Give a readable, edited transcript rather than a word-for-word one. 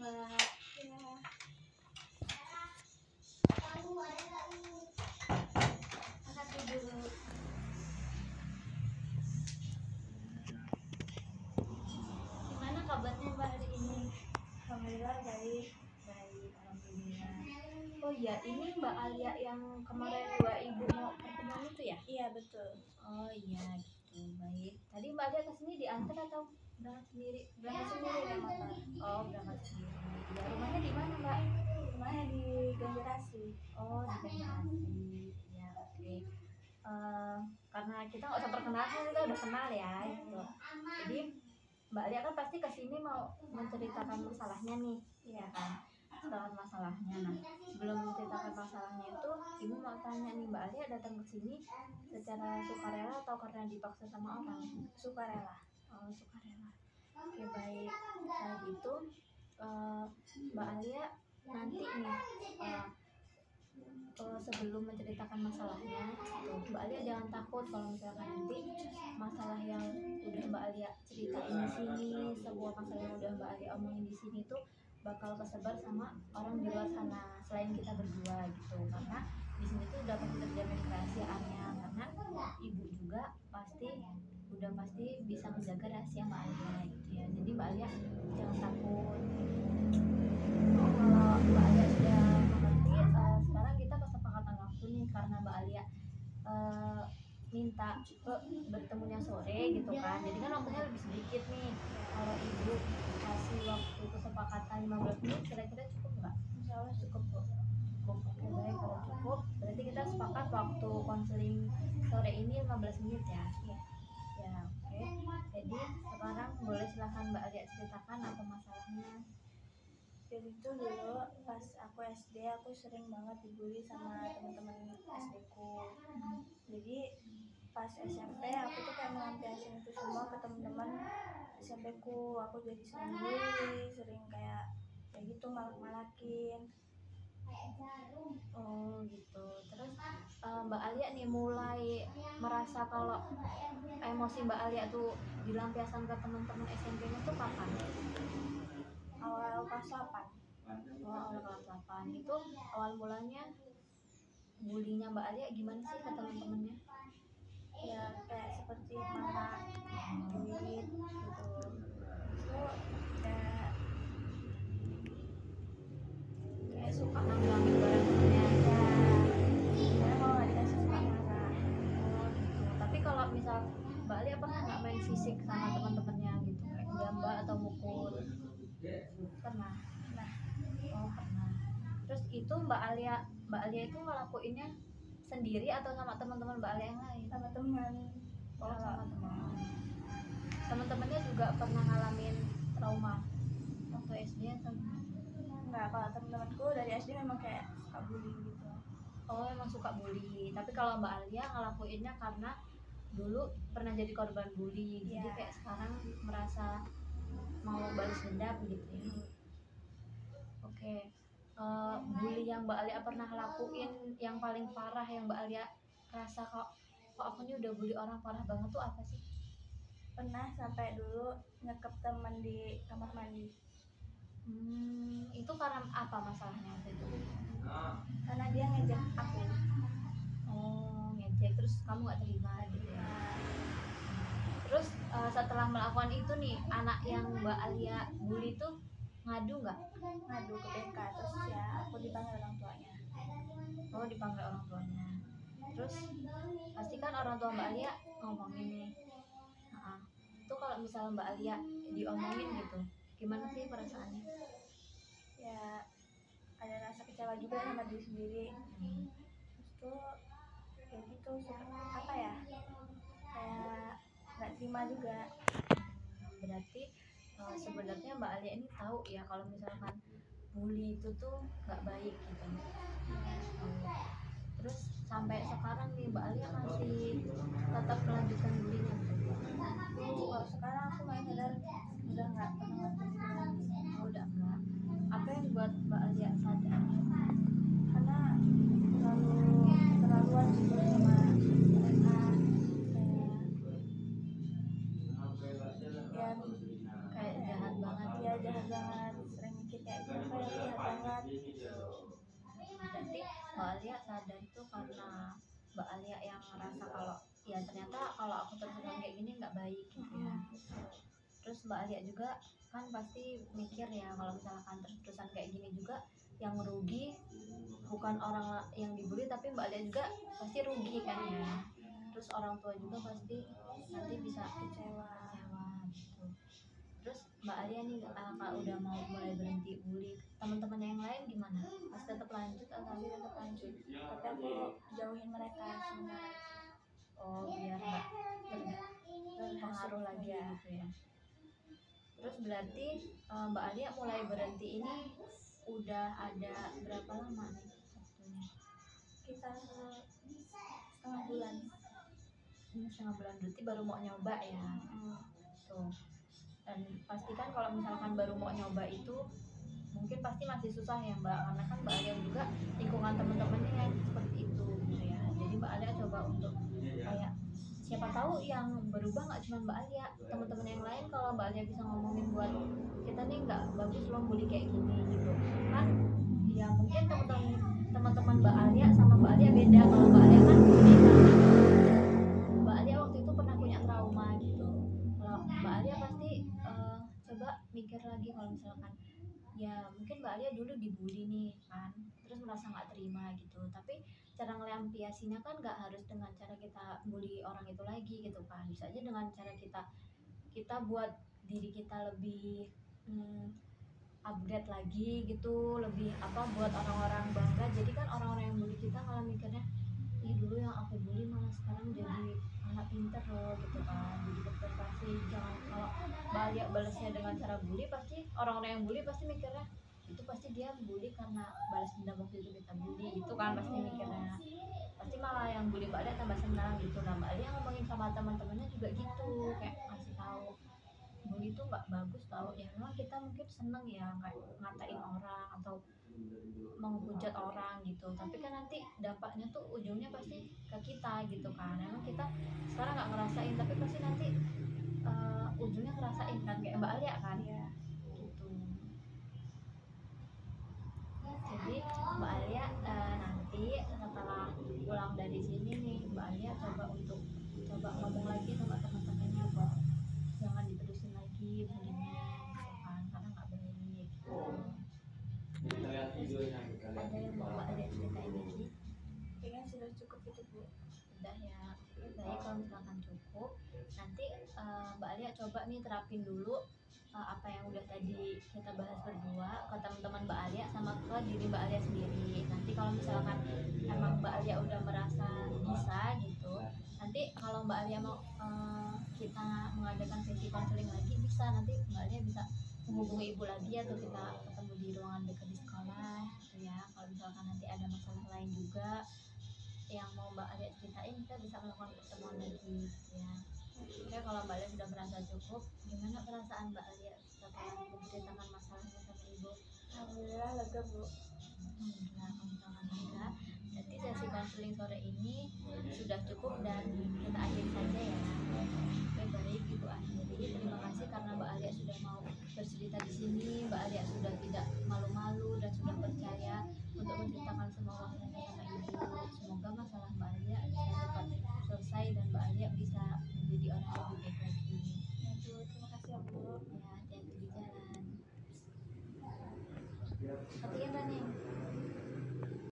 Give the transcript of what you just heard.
Mbak. Ya. Makasih dulu. Gimana kabarnya Mbak hari ini? Alhamdulillah baik. Baik, alhamdulillah. Oh iya, ini Mbak Alia yang kemarin Mbak Ibu mau pertemuan itu ya? Iya betul. Oh iya, gitu. Baik. Tadi Mbak Alia kesini diantar atau berangkat sendiri? Berangkat sendiri naik motor. Oh, berangkat sendiri. Ya, rumahnya di mana Mbak? Rumahnya di Ganjarasi. Oh, di Banjarmasin. Ya, oke. Karena kita nggak usah perkenalan, kita udah kenal ya, gitu. Jadi Mbak Alia kan pasti kesini mau menceritakan masalahnya nih, ya kan? Menceritakan masalahnya. Nah, sebelum menceritakan masalahnya itu, Ibu mau tanya nih, Mbak Alia datang ke sini secara sukarela atau karena dipaksa sama orang? Sukarela. Oh, sukarela. Oke, baik. Nah, gitu, Mbak Alia nanti nih, sebelum menceritakan masalahnya, Mbak Alia jangan takut kalau misalkan nanti masalah yang udah Mbak Alia ceritain di sini, sebuah masalah yang udah Mbak Alia omongin di sini tuh bakal kesebar sama orang di luar sana selain kita berdua gitu, karena di sini tuh udah pasti terjamin kerahasiaannya, karena ibu juga pasti bisa menjaga rahasia Mbak Alia gitu ya. Jadi Mbak Alia jangan takut. Kalau Mbak Alia sudah mengerti, sekarang kita kesepakatan waktu nih, karena Mbak Alia minta bertemunya sore gitu kan, jadi kan waktunya lebih sedikit nih. Kalau ibu kasih waktu kesepakatan 15 menit, kira-kira cukup nggak? Insya Allah Cukup kok. Cukup. Oke, baik, kalau cukup berarti kita sepakat waktu konseling sore ini 15 menit ya. Ya, oke. Jadi sekarang boleh silahkan Mbak Alia ceritakan apa masalahnya. Jadi itu dulu pas aku SD aku sering banget dibully sama teman-teman SD ku. Jadi pas SMP aku tuh kayak melampiaskan itu semua ke teman-teman SMP ku. Aku jadi sering bully, sering kayak gitu malak-malakin. Oh gitu. Terus Mbak Alia nih mulai merasa kalau emosi Mbak Alia tuh dilampiaskan ke teman-teman SMP-nya tuh kapan? Awal kelas 8. Oh, awal kelas 8. Itu awal mulanya bulinya Mbak Alia gimana sih ke teman-temannya? Ya kayak seperti marah duit gitu. Itu kayak Suka ngambil barang temennya. saya kalau nggak dikasih suka marah. Oh gitu. Tapi kalau misal Mbak Alia pernah nggak main fisik sama teman-temannya gitu, kayak gambar atau mukul? Pernah. Nah, Oh pernah. Terus itu Mbak Alia itu ngelakuinnya sendiri atau sama teman-teman Mbak Alia yang lain? sama teman. Oh sama teman. Teman-temannya juga pernah ngalamin trauma waktu SD atau gimana? Enggak, kalau teman-temanku dari SD memang kayak suka bully gitu. Oh emang suka bully. Tapi kalau Mbak Alia ngelakuinnya karena dulu pernah jadi korban bully, jadi Iya. kayak sekarang merasa mau balas dendam gitu ya. Oke. Bully yang Mbak Alia pernah lakuin yang paling parah, yang Mbak Alia rasa kok aku ini udah bully orang parah banget tuh apa sih? Pernah sampai dulu nyekep teman di kamar mandi. Itu karena apa masalahnya waktu itu? Karena dia ngejek aku. Oh, ngejek, terus kamu nggak terima gitu ya? Terus setelah melakukan itu nih, anak yang Mbak Alia bully tuh ngadu nggak? Ngadu ke BK, terus ya aku dipanggil orang tuanya. Oh, dipanggil orang tuanya. Terus pasti kan orang tua Mbak Alia ngomongin nih. Itu kalau misalnya Mbak Alia diomongin gitu, gimana sih perasaannya? Ya ada rasa kecewa juga sama diri sendiri. Terus tuh kayak gitu apa ya, kayak nggak terima juga. Berarti sebenarnya Mbak Alia ini tahu ya kalau misalkan bully itu tuh nggak baik gitu. Terus sampai sekarang nih Mbak Alia masih tetap melanjutkan bullynya gitu. Kalau sekarang aku main sadar udah nggak pernah ngelakuin itu lagi. Oh, udah enggak. Apa yang buat Mbak Alia sadar? Karena terlaluan gitu sama mereka, Kayak jahat banget. ya jahat banget, sering mikir kayak siapa yang jahat banget gitu. Berarti Mbak Alia sadar itu karena Mbak Alia yang ngerasa kalau ya ternyata kalau aku terus-terusan kayak gini nggak baik gitu ya. Terus Mbak Alia juga kan pasti mikir ya kalau misalkan terus-terusan kayak gini juga yang rugi bukan orang yang dibully tapi Mbak Alia juga pasti rugi kan ya. Terus orang tua juga pasti nanti bisa kecewa gitu. Terus Mbak Alia nih kalau udah mau mulai berhenti bully, teman-teman yang lain gimana? Masih tetap lanjut atau Masih tetap lanjut, tapi aku jauhin mereka sebenarnya. oh biar nggak terpengaruh lagi Ya. gitu ya. Terus berarti Mbak Alia mulai berhenti ini udah ada berapa lama nih waktunya? Sekitar setengah bulan. Ini setengah bulan berarti baru mau nyoba ya. Tuh. Dan pastikan kalau misalkan baru mau nyoba itu mungkin pasti masih susah ya Mbak, karena kan Mbak Alia juga lingkungan teman-temannya yang seperti itu gitu ya. Jadi Mbak Alia coba untuk kayak siapa tahu yang berubah nggak cuma Mbak Alia, teman-teman yang lain kalau Mbak Alia bisa ngomongin buat kita nih nggak bagus loh bully kayak gini gitu kan ya, mungkin teman-teman Mbak Alia sama Mbak Alia beda. Kalau Mbak Alia kan bully karena Mbak Alia waktu itu pernah punya trauma gitu. Kalau Mbak Alia pasti coba mikir lagi kalau misalkan ya mungkin Mbak Alia dulu dibully nih kan, terus merasa nggak terima gitu, tapi cara ngelampiasinya kan nggak harus dengan cara kita bully orang itu lagi gitu kan, bisa aja dengan cara kita buat diri kita lebih upgrade lagi gitu, lebih apa buat orang-orang bangga. Jadi kan orang-orang yang bully kita kalau mikirnya ih dulu yang aku bully malah sekarang jadi anak pinter loh gitu kan, jadi berprestasi. Jangan kalau balik balasnya dengan cara bully, pasti orang-orang yang bully pasti mikirnya itu pasti dia bully karena balas dendam waktu itu kita bully gitu kan, pasti mikirnya pasti malah yang bully Mbak Alia tambah senang gitu. Nah Mbak Alia ngomongin sama teman-temannya juga gitu, kayak ngasih tahu bully itu nggak bagus tau ya, memang kita mungkin seneng ya kayak ngatain orang atau menghujat orang gitu, tapi kan nanti dampaknya tuh ujungnya pasti ke kita gitu kan. Emang kita sekarang nggak ngerasain tapi pasti nanti ujungnya ngerasain kan, kayak Mbak Alia kan Iya. gitu. Jadi Mbak Alia nanti setelah pulang dari sini nih Mbak Alia coba ngomong lagi sama teman-temannya buat jangan diterusin lagi bulinya gitu kan, karena nggak baik gitu. Ada yang mau Mbak Alia ceritain lagi? Kayaknya sudah cukup itu Bu. Udah ya, oke baik. Kalau misalkan cukup nanti Mbak Alia coba nih terapin dulu apa yang udah tadi kita bahas berdua ke teman-teman Mbak Alia sama ke diri Mbak Alia sendiri. Nanti kalau misalkan emang Mbak Alia udah merasa bisa gitu, nanti kalau Mbak Alia mau kita mengadakan sesi konseling lagi bisa, nanti Mbak Alia bisa menghubungi ibu lagi atau kita ketemu di ruangan dekat di sekolah gitu ya. Kalau misalkan nanti ada masalah lain juga yang mau Mbak Alia ceritain, kita bisa melakukan pertemuan lagi gitu ya. Oke, kalau Mbak Alia sudah merasa cukup, gimana perasaan Mbak Alia setelah menceritakan masalahnya sama ibu? Alhamdulillah lega Bu. Alhamdulillah, kalau misalkan lega, berarti sesi konseling sore ini sudah cukup dan kita akhiri saja ya. Oke baik, Ibu akhiri. Terima kasih karena Mbak Alia sudah mau bercerita di sini. Mbak Alia sudah tidak malu-malu dan sudah percaya untuk menceritakan semua masalahnya sama Ibu. Semoga masalah Mbak Alia bisa cepat selesai dan Mbak Alia bisa menjadi orang yang lebih baik lagi. Ya Bu, terima kasih ya Bu. Ya, hati-hati di jalan. Hati-hati nih.